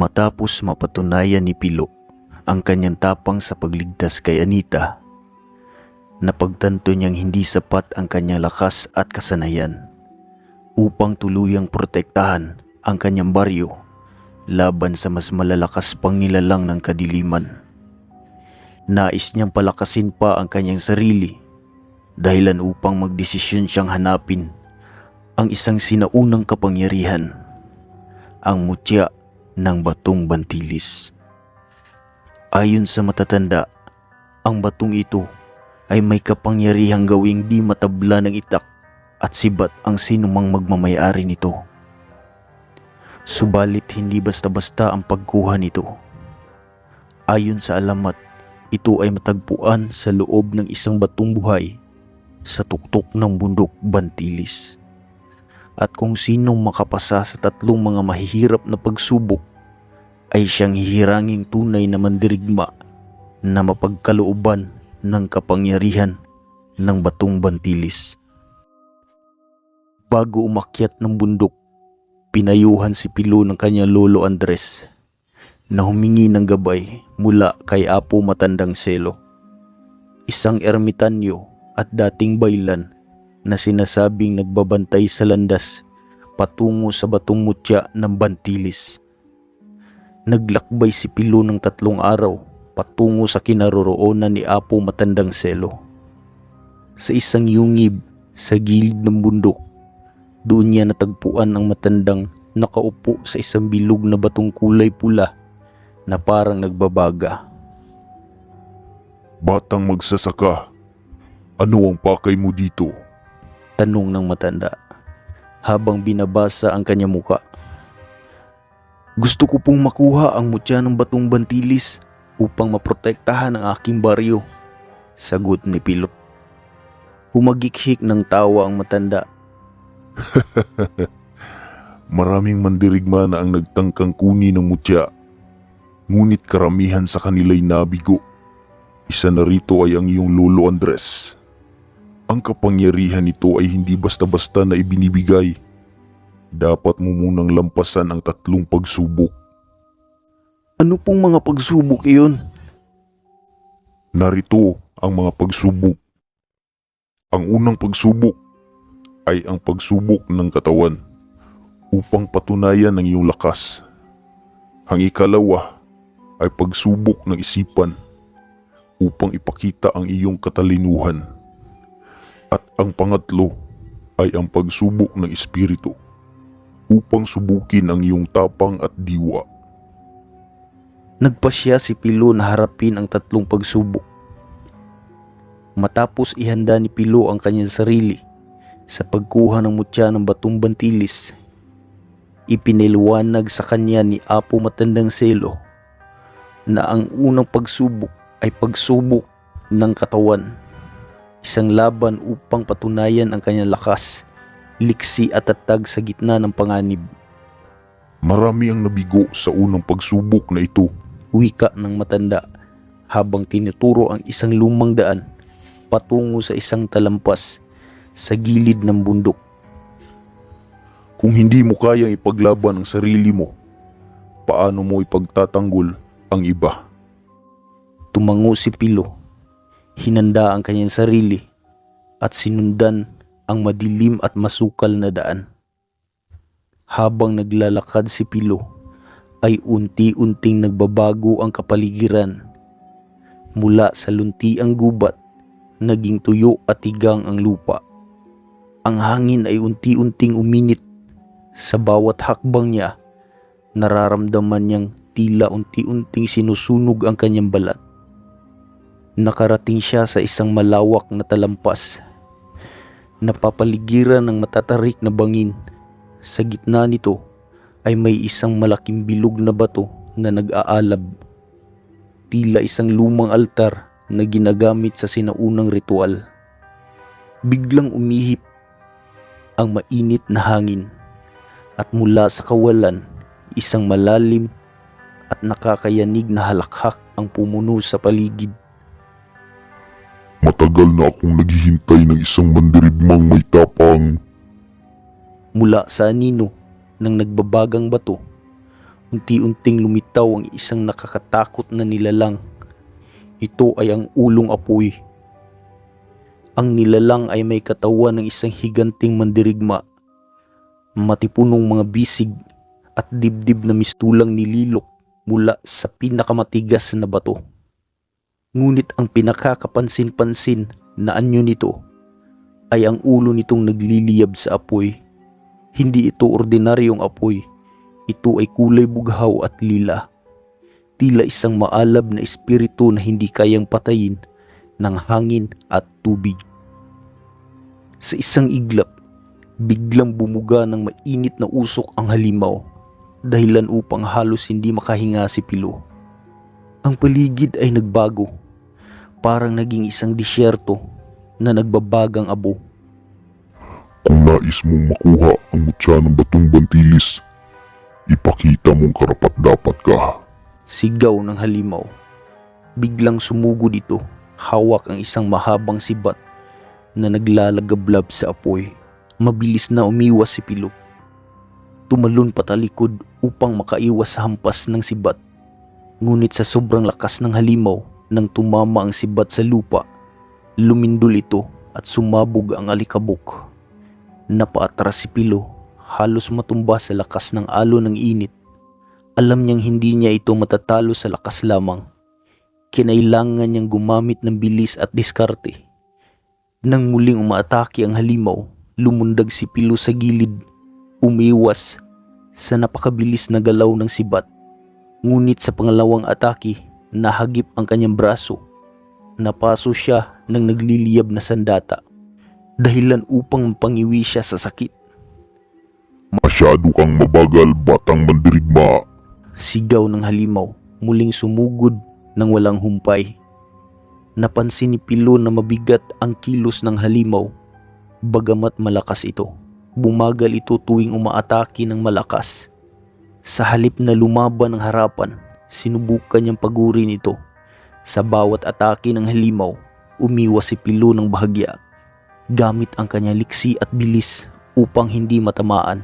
Matapos mapatunayan ni Pilo ang kanyang tapang sa pagligtas kay Anita, napagtanto niyang hindi sapat ang kanyang lakas at kasanayan upang tuluyang protektahan ang kanyang baryo laban sa mas malalakas pang nilalang ng kadiliman. Nais niyang palakasin pa ang kanyang sarili dahilan upang magdesisyon siyang hanapin ang isang sinaunang kapangyarihan, ang mutya ng batong bantilis. Ayon sa matatanda, ang batong ito ay may kapangyarihang gawing di matabla ng itak at sibat ang sinumang magmamayari nito. Subalit hindi basta-basta ang pagkuha nito. Ayon sa alamat, ito ay matagpuan sa loob ng isang batong buhay sa tuktok ng bundok Bantilis. At kung sinong makapasa sa tatlong mga mahihirap na pagsubok ay siyang hihiranging tunay na mandirigma na mapagkalooban ng kapangyarihan ng batong Bantilis. Bago umakyat ng bundok, pinayuhan si Pilo ng kanyang lolo Andres na humingi ng gabay mula kay Apo Matandang Selo, isang ermitanyo at dating baylan na sinasabing nagbabantay sa landas patungo sa batong mutya ng Bantilis. Naglakbay si Pilo ng 3 araw patungo sa kinaroroonan ni Apo Matandang Selo. Sa isang yungib sa gilid ng bundok, doon niya natagpuan ang matandang nakaupo sa isang bilog na batong kulay pula na parang nagbabaga. "Batang magsasaka, ano ang pakay mo dito?" Tanong ng matanda habang binabasa ang kanyang muka. "Gusto ko pong makuha ang mutya ng batong Bantilis upang maprotektahan ang aking baryo," sagot ni Pilo. Humagikhik ng tawa ang matanda. "Maraming mandirigma na ang nagtangkang kunin ng mutya, ngunit karamihan sa kanila'y nabigo. Isa na rito ay ang iyong lolo Andres. Ang kapangyarihan nito ay hindi basta-basta na ibinibigay. Dapat mo munang lampasan ang 3 pagsubok." "Ano pong mga pagsubok iyon?" Narito ang mga pagsubok. Ang unang pagsubok ay ang pagsubok ng katawan upang patunayan ang iyong lakas. Ang ikalawa ay pagsubok ng isipan upang ipakita ang iyong katalinuhan. At ang pangatlo ay ang pagsubok ng espiritu upang subukin ang iyong tapang at diwa. Nagpasya si Pilo na harapin ang 3 pagsubok. Matapos ihanda ni Pilo ang kanyang sarili sa pagkuha ng mutya ng batong Bantilis, ipiniliwanag sa kanya ni Apo Matandang Selo na ang unang pagsubok ay pagsubok ng katawan, isang laban upang patunayan ang kanyang lakas, liksi at tatag sa gitna ng panganib. "Marami ang nabigo sa unang pagsubok na ito," Wika ng matanda habang tinuturo ang isang lumang daan patungo sa isang talampas sa gilid ng bundok. "Kung hindi mo kayang ipaglaban ang sarili mo, paano mo ipagtatanggol ang iba?" Tumango si Pilo, hinanda ang kanyang sarili at sinundan ang madilim at masukal na daan. Habang naglalakad si Pilo ay unti-unting nagbabago ang kapaligiran. Mula sa luntiang gubat, naging tuyo at tigang ang lupa. Ang hangin ay unti-unting uminit. Sa bawat hakbang niya, nararamdaman niyang tila unti-unting sinusunog ang kanyang balat. Nakarating siya sa isang malawak na talampas, napapaligiran ng matatarik na bangin. Sa gitna nito ay may isang malaking bilog na bato na nag-aalab, tila isang lumang altar na ginagamit sa sinaunang ritual. Biglang umihip ang mainit na hangin at mula sa kawalan, isang malalim at nakakayanig na halakhak ang pumuno sa paligid. "Matagal na akong naghihintay ng isang mandirigmang may tapang." Mula sa anino ng nagbabagang bato, Unti-unting lumitaw ang isang nakakatakot na nilalang. Ito ay ang ulong apoy. Ang nilalang ay may katawan ng isang higanting mandirigma, matipunong mga bisig at dibdib na mistulang nililok mula sa pinakamatigas na bato. Ngunit ang pinakakapansin-pansin na anyo nito ay ang ulo nitong nagliliyab sa apoy. Hindi ito ordinaryong apoy. Ito ay kulay bughaw at lila. Tila isang maalab na espiritu na hindi kayang patayin ng hangin at tubig. Sa isang iglap, biglang bumuga ng mainit na usok ang halimaw, dahilan upang halos hindi makahinga si Pilo. Ang paligid ay nagbago, parang naging isang disyerto na nagbabagang abo. Kung nais mong makuha ang mutya ng batong bantilis, ipakita mong karapat-dapat ka. Sigaw ng halimaw. Biglang sumugod ito, hawak ang isang mahabang sibat na naglalagablab sa apoy. Mabilis na umiwas si Pilo. Tumalon patalikod upang makaiwas sa hampas ng sibat. Ngunit sa sobrang lakas ng halimaw, nang tumama ang sibat sa lupa, lumindol ito at sumabog ang alikabok. Napaatras si Pilo, halos matumba sa lakas ng alon ng init. Alam niyang hindi niya ito matatalo sa lakas lamang. Kinailangan niyang gumamit ng bilis at diskarte. Nang muling umaatake ang halimaw, lumundag si Pilo sa gilid, umiwas sa napakabilis na galaw ng sibat. Ngunit sa pangalawang atake, nahagip ang kanyang braso. Napaso siya ng nagliliyab na sandata, dahilan upang mapangiwi siya sa sakit. Masyado kang mabagal, batang mandirigma. Sigaw ng halimaw, muling sumugod ng walang humpay. Napansin ni Pilo na mabigat ang kilos ng halimaw, bagamat malakas ito. Bumagal ito tuwing umaatake ng malakas. Sa halip na lumaban ng harapan, sinubukan niyang pagurin ito. Sa bawat atake ng halimaw, umiwas si Pilo ng bahagya, gamit ang kanyang liksi at bilis upang hindi matamaan.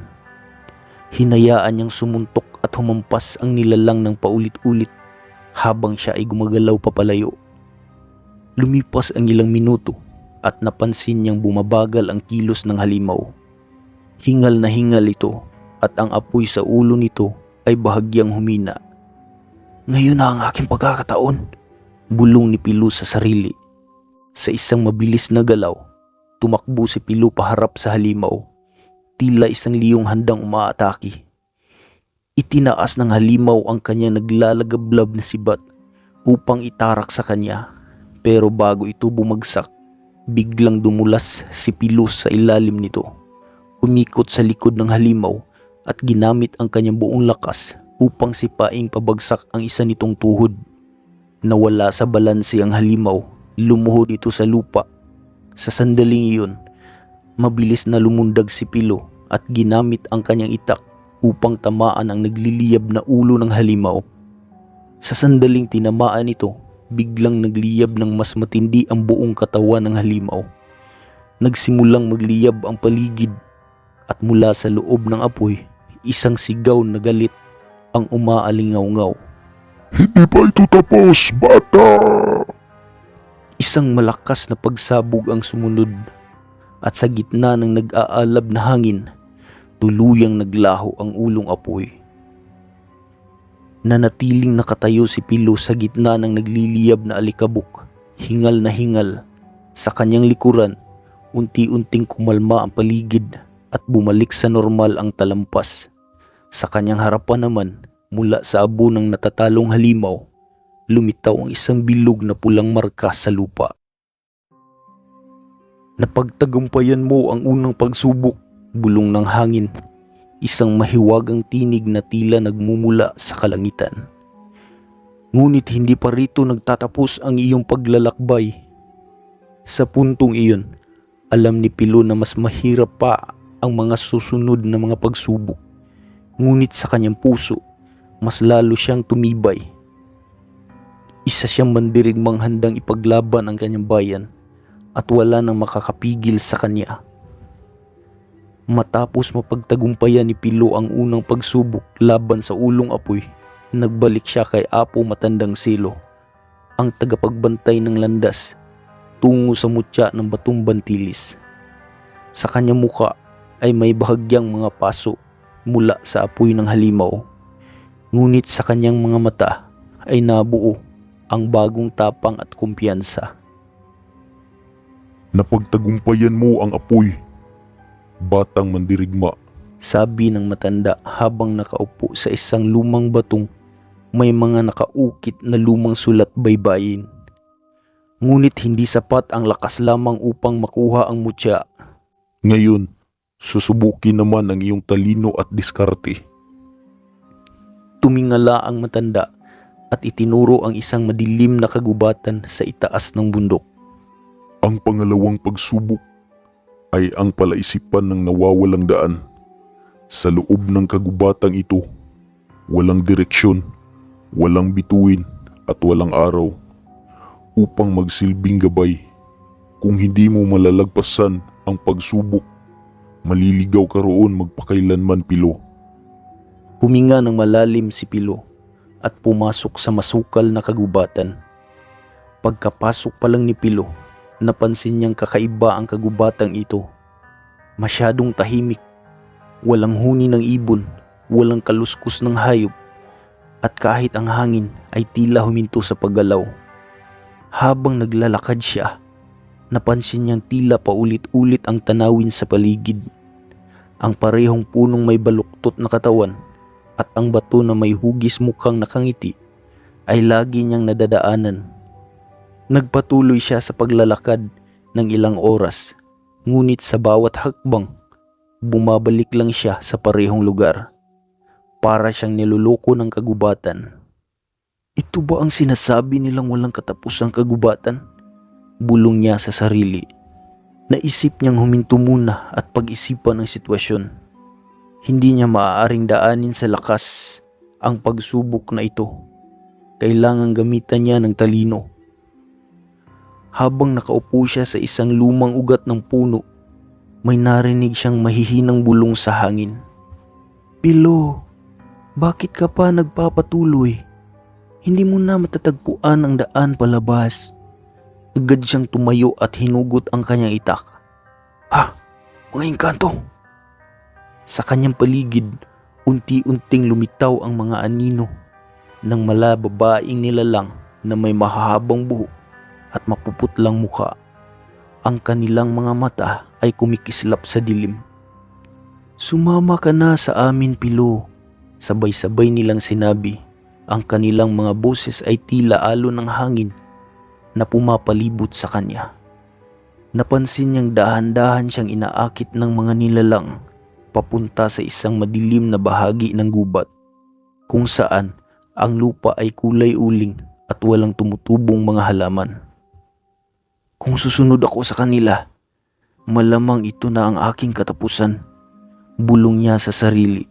Hinayaan niyang sumuntok at humampas ang nilalang ng paulit-ulit habang siya ay gumagalaw papalayo. Lumipas ang ilang minuto at napansin niyang bumabagal ang kilos ng halimaw. Hingal na hingal ito at ang apoy sa ulo nito ay bahagyang humina. Ngayon na ang aking pagkakataon, bulong ni Pilo sa sarili. Sa isang mabilis na galaw, tumakbo si Pilo paharap sa halimaw, tila isang liyong handang umaatake. Itinaas ng halimaw ang kanyang naglalagablab na sibat upang itarak sa kanya, pero bago ito bumagsak, biglang dumulas si Pilo sa ilalim nito. Umikot sa likod ng halimaw at ginamit ang kanyang buong lakas upang sipaing pabagsak ang isa nitong tuhod. Nawala sa balanse ang halimaw, lumuhod ito sa lupa. Sa sandaling iyon, mabilis na lumundag si Pilo at ginamit ang kanyang itak upang tamaan ang nagliliyab na ulo ng halimaw. Sa sandaling tinamaan ito, biglang nagliyab ng mas matindi ang buong katawan ng halimaw. Nagsimulang magliyab ang paligid at mula sa loob ng apoy, isang sigaw na galit ang umaalingaw-ngaw. Hindi pa ito tapos, bata! Isang malakas na pagsabog ang sumunod at sa gitna ng nag-aalab na hangin, tuluyang naglaho ang ulong apoy. Nanatiling nakatayo si Pilo sa gitna ng nagliliyab na alikabok, hingal na hingal. Sa kanyang likuran, unti-unting kumalma ang paligid at bumalik sa normal ang talampas. Sa kanyang harapan naman, mula sa abo ng natatalong halimaw, lumitaw ang isang bilog na pulang marka sa lupa. Napagtagumpayan mo ang unang pagsubok, bulong ng hangin. Isang mahiwagang tinig na tila nagmumula sa kalangitan. Ngunit hindi pa rito nagtatapos ang iyong paglalakbay. Sa puntong iyon, alam ni Pilo na mas mahirap pa ang mga susunod na mga pagsubok. Ngunit sa kanyang puso, mas lalo siyang tumibay. Isa siyang mandirigmang handang ipaglaban ang kanyang bayan at wala nang makakapigil sa kanya. Matapos mapagtagumpayan ni Pilo ang unang pagsubok laban sa ulong apoy, nagbalik siya kay Apo Matandang Silo, ang tagapagbantay ng landas, tungo sa mutya ng batong bantilis. Sa kanyang muka ay may bahagyang mga paso mula sa apoy ng halimaw, ngunit sa kanyang mga mata ay nabuo ang bagong tapang at kumpiyansa. Napagtagumpayan mo ang apoy, batang mandirigma. Sabi ng matanda habang nakaupo sa isang lumang batong may mga nakaukit na lumang sulat baybayin. Ngunit hindi sapat ang lakas lamang upang makuha ang mutya. Ngayon, susubukin naman ang iyong talino at diskarte. Tumingala ang matanda at itinuro ang isang madilim na kagubatan sa itaas ng bundok. Ang pangalawang pagsubok ay ang palaisipan ng nawawalang daan. Sa loob ng kagubatang ito, walang direksyon, walang bituin at walang araw upang magsilbing gabay. Kung hindi mo malalagpasan ang pagsubok, maliligaw ka roon magpakailanman, Pilo. Huminga ng malalim si Pilo at pumasok sa masukal na kagubatan. Pagkapasok pa lang ni Pilo, napansin niyang kakaiba ang kagubatang ito. Masyadong tahimik, walang huni ng ibon, walang kaluskus ng hayop, at kahit ang hangin ay tila huminto sa paggalaw. Habang naglalakad siya, napansin niyang tila paulit-ulit ang tanawin sa paligid. Ang parehong punong may baluktot na katawan at ang bato na may hugis mukhang nakangiti ay lagi niyang nadadaanan. Nagpatuloy siya sa paglalakad ng ilang oras, ngunit sa bawat hakbang, bumabalik lang siya sa parehong lugar. Para siyang niluloko ng kagubatan. Ito ba ang sinasabi nilang walang katapusang kagubatan? Bulong niya sa sarili. Naisip niyang huminto muna at pag-isipan ang sitwasyon. Hindi niya maaaring daanin sa lakas ang pagsubok na ito. Kailangang gamitan niya ng talino. Habang nakaupo siya sa isang lumang ugat ng puno, may narinig siyang mahihinang bulong sa hangin. Pilo, bakit ka pa nagpapatuloy? Hindi mo na matatagpuan ang daan palabas. Agad siyang tumayo at hinugot ang kanyang itak. Ha? Mga engkanto! Sa kanyang paligid, unti-unting lumitaw ang mga anino ng malababaing nilalang na may mahahabang buhok at mapuputlang mukha. Ang kanilang mga mata ay kumikislap sa dilim. Sumama ka na sa amin, Pilo. Sabay-sabay nilang sinabi. Ang kanilang mga boses ay tila alon ng hangin na pumapalibot sa kanya. Napansin niyang dahan-dahan siyang inaakit ng mga nilalang papunta sa isang madilim na bahagi ng gubat, kung saan ang lupa ay kulay uling at walang tumutubong mga halaman. Kung susunod ako sa kanila, malamang ito na ang aking katapusan, bulong niya sa sarili.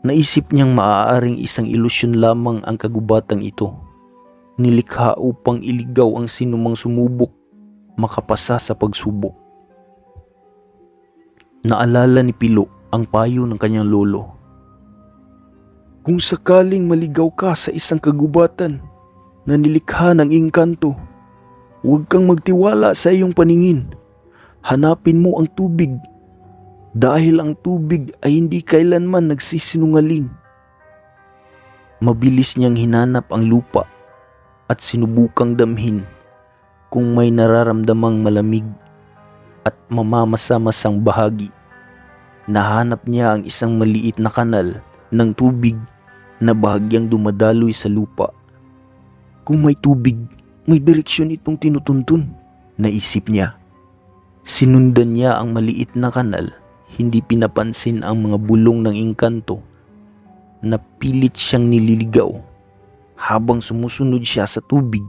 Naisip niyang maaaring isang ilusyon lamang ang kagubatang ito, nilikha upang iligaw ang sinumang sumubok makapasa sa pagsubok. Naalala ni Pilo ang payo ng kanyang lolo. Kung sakaling maligaw ka sa isang kagubatan na nilikha ng engkanto, huwag kang magtiwala sa iyong paningin. Hanapin mo ang tubig, dahil ang tubig ay hindi kailanman nagsisinungaling. Mabilis niyang hinanap ang lupa at sinubukang damhin kung may nararamdamang malamig at mamamasa-masang bahagi. Nahanap niya ang isang maliit na kanal ng tubig na bahagyang dumadaloy sa lupa. Kung may tubig, may direksyon itong tinutuntun, naisip niya. Sinundan niya ang maliit na kanal, hindi pinapansin ang mga bulong ng engkanto na pilit siyang nililigaw. Habang sumusunod siya sa tubig,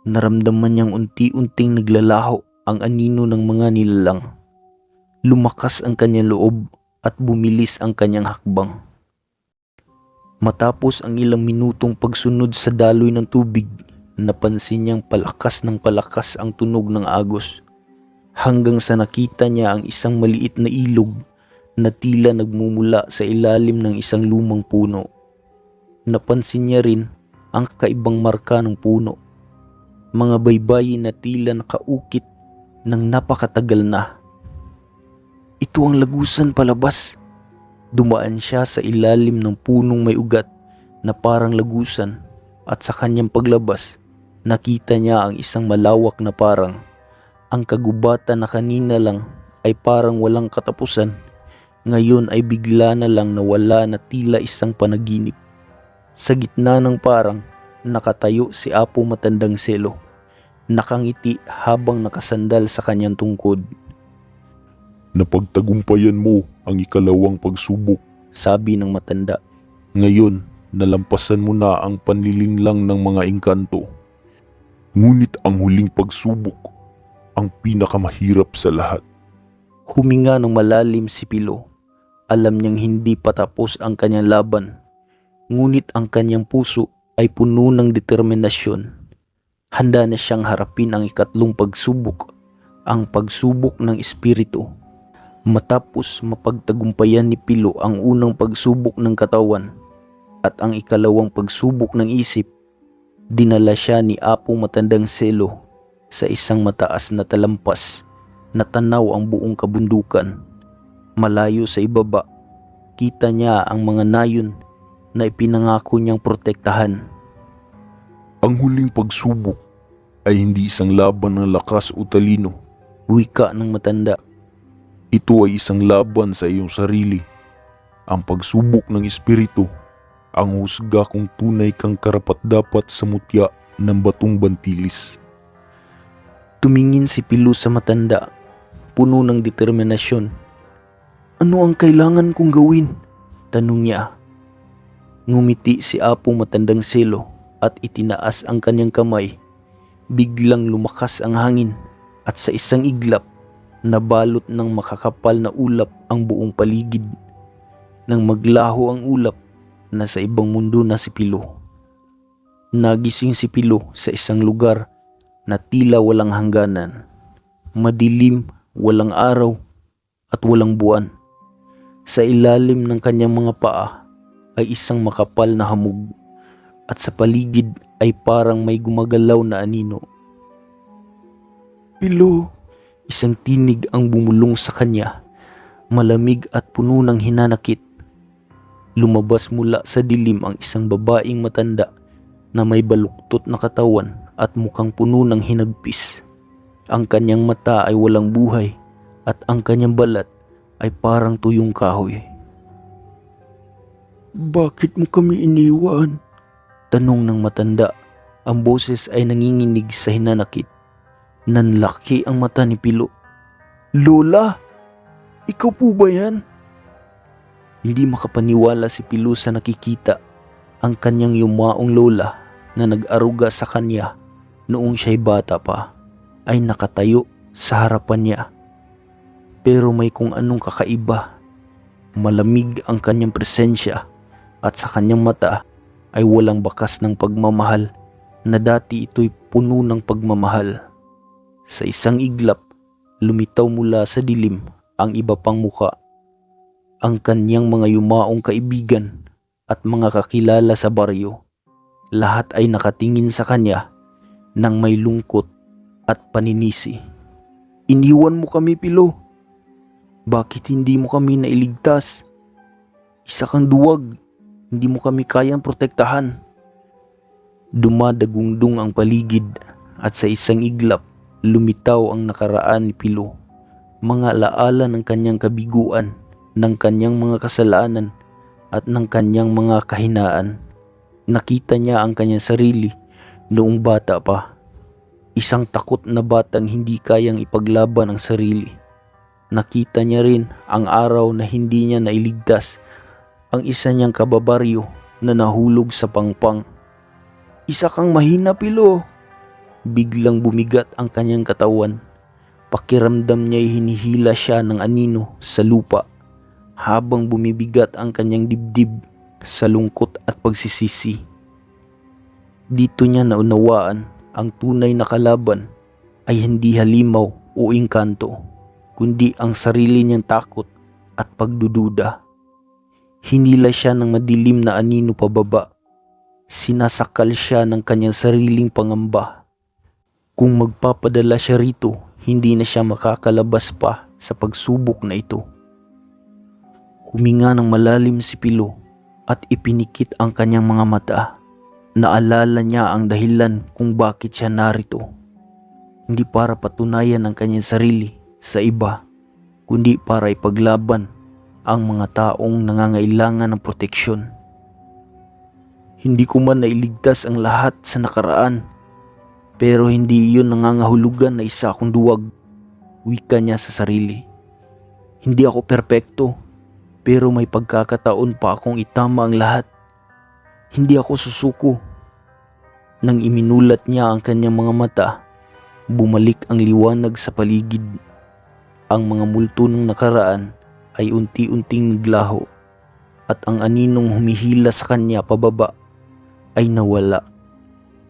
naramdaman niyang unti-unting naglalaho ang anino ng mga nilalang. Lumakas ang kanyang loob at bumilis ang kanyang hakbang. Matapos ang ilang minutong pagsunod sa daloy ng tubig, napansin niyang palakas ng palakas ang tunog ng agos, hanggang sa nakita niya ang isang maliit na ilog na tila nagmumula sa ilalim ng isang lumang puno. Napansin niya rin ang kakaibang marka ng puno. Mga baybayin na tila nakaukit ng napakatagal na. Ito ang lagusan palabas. Dumaan siya sa ilalim ng punong may ugat na parang lagusan at sa kanyang paglabas, nakita niya ang isang malawak na parang. Ang kagubatan na kanina lang ay parang walang katapusan. Ngayon ay bigla na lang nawala na tila isang panaginip. Sa gitna ng parang, nakatayo si Apo Matandang Selo. Nakangiti habang nakasandal sa kanyang tungkod. Napagtagumpayan mo ang ikalawang pagsubok. Sabi ng matanda. Ngayon, nalampasan mo na ang panlilinglang ng mga engkanto. Ngunit ang huling pagsubok, ang pinakamahirap sa lahat. Huminga ng malalim si Pilo. Alam niyang hindi pa tapos ang kanyang laban. Ngunit ang kanyang puso ay puno ng determinasyon. Handa na siyang harapin ang ikatlong pagsubok, ang pagsubok ng espiritu. Matapos mapagtagumpayan ni Pilo ang unang pagsubok ng katawan at ang ikalawang pagsubok ng isip, dinala siya ni Apo Matandang Selo sa isang mataas na talampas na tanaw ang buong kabundukan. Malayo sa ibaba, kita niya ang mga nayon na ipinangako niyang protektahan. Ang huling pagsubok ay hindi isang laban ng lakas o talino. Wika ng matanda. Ito ay isang laban sa iyong sarili. Ang pagsubok ng espiritu, ang husga kung tunay kang karapat-dapat sa mutya ng batong bantilis. Tumingin si Pilo sa matanda, puno ng determinasyon. Ano ang kailangan kong gawin? Tanong niya. Ngumiti si Apo Matandang Selo at itinaas ang kanyang kamay. Biglang lumakas ang hangin at sa isang iglap, nabalot ng makakapal na ulap ang buong paligid. Nang maglaho ang ulap, nasa ibang mundo na si Pilo. Nagising si Pilo sa isang lugar na tila walang hangganan. Madilim, walang araw, at walang buwan. Sa ilalim ng kanyang mga paa ay isang makapal na hamog at sa paligid ay parang may gumagalaw na anino. Pilo! Isang tinig ang bumulong sa kanya, malamig at puno ng hinanakit. Lumabas mula sa dilim ang isang babaeng matanda na may baluktot na katawan at mukhang puno ng hinagpis. Ang kanyang mata ay walang buhay at ang kanyang balat ay parang tuyong kahoy. Bakit mo kami iniwan? Tanong ng matanda. Ang boses ay nanginginig sa hinanakit. Nanlaki ang mata ni Pilo. Lola! Ikaw po ba yan? Hindi makapaniwala si Pilo sa nakikita. Ang kanyang yumaong lola na nag-aruga sa kanya noong siya'y bata pa ay nakatayo sa harapan niya. Pero may kung anong kakaiba. Malamig ang kanyang presensya at sa kanyang mata ay walang bakas ng pagmamahal na dati ito'y puno ng pagmamahal. Sa isang iglap, lumitaw mula sa dilim ang iba pang muka. Ang kanyang mga yumaong kaibigan at mga kakilala sa baryo. Lahat ay nakatingin sa kanya nang may lungkot at paninisi. Iniwan mo kami, Pilo. Bakit hindi mo kami nailigtas? Isa kang duwag. Hindi mo kami kayang protektahan. Dumadagundong ang paligid at sa isang iglap, lumitaw ang nakaraan ni Pilo. Mga alaala ng kanyang kabiguan, ng kanyang mga kasalanan, at ng kanyang mga kahinaan. Nakita niya ang kanyang sarili noong bata pa. Isang takot na batang hindi kayang ipaglaban ang sarili. Nakita niya rin ang araw na hindi niya nailigtas ang isa niyang kababaryo na nahulog sa pangpang. Isa kang mahina, Pilo. Biglang bumigat ang kanyang katawan. Pakiramdam niya'y hinihila siya ng anino sa lupa habang bumibigat ang kanyang dibdib sa lungkot at pagsisisi. Dito niya naunawaan ang tunay na kalaban ay hindi halimaw o engkanto, kundi ang sarili niyang takot at pagdududa. Hinila siya ng madilim na anino pababa. Sinasakal siya ng kanyang sariling pangamba. Kung magpapadala siya rito, hindi na siya makakalabas pa sa pagsubok na ito. Huminga ng malalim si Pilo at ipinikit ang kanyang mga mata. Naalala niya ang dahilan kung bakit siya narito. Hindi para patunayan ang kanyang sarili sa iba, kundi para ipaglaban ang mga taong nangangailangan ng proteksyon. Hindi ko man nailigtas ang lahat sa nakaraan, pero hindi iyon nangangahulugan na isa akong duwag, wika niya sa sarili. Hindi ako perpekto, pero may pagkakataon pa akong itama ang lahat. Hindi ako susuko. Nang iminulat niya ang kanyang mga mata, bumalik ang liwanag sa paligid. Ang mga multo ng nakaraan ay unti-unting naglaho at ang aninong humihila sa kanya pababa ay nawala.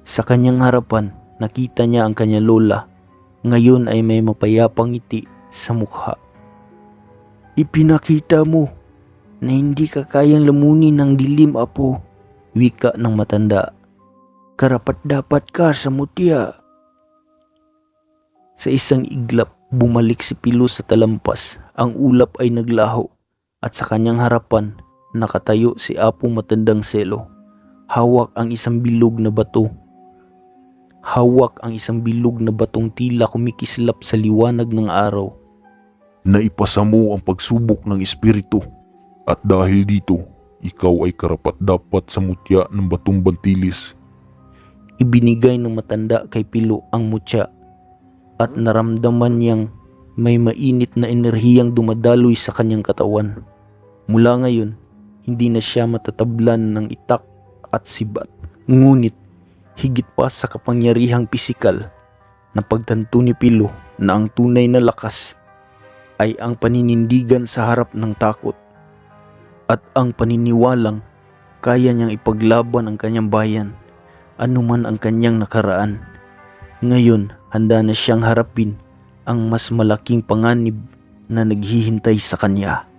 Sa kanyang harapan, nakita niya ang kanyang lola. Ngayon ay may mapayapang ngiti sa mukha. Ipinakita mo na hindi ka kayang lamunin ng dilim, apo, wika ng matanda. Karapat-dapat ka sa mutya. Sa isang iglap, bumalik si Pilo sa talampas. Ang ulap ay naglaho at sa kanyang harapan, nakatayo si Apo Matandang Selo. Hawak ang isang bilog na bato. Hawak ang isang bilog na batong tila kumikislap sa liwanag ng araw. Naipasa mo ang pagsubok ng espiritu at dahil dito, ikaw ay karapat-dapat sa mutya ng batong bantilis. Ibinigay ng matanda kay Pilo ang mutya at naramdaman niyang may mainit na enerhiyang dumadaloy sa kanyang katawan. Mula ngayon, hindi na siya matatablan ng itak at sibat. Ngunit higit pa sa kapangyarihang pisikal, napagtanto ni Pilo na ang tunay na lakas ay ang paninindigan sa harap ng takot at ang paniniwalang kaya niyang ipaglaban ang kanyang bayan, anuman ang kanyang nakaraan. Ngayon, handa na siyang harapin ang mas malaking panganib na naghihintay sa kanya.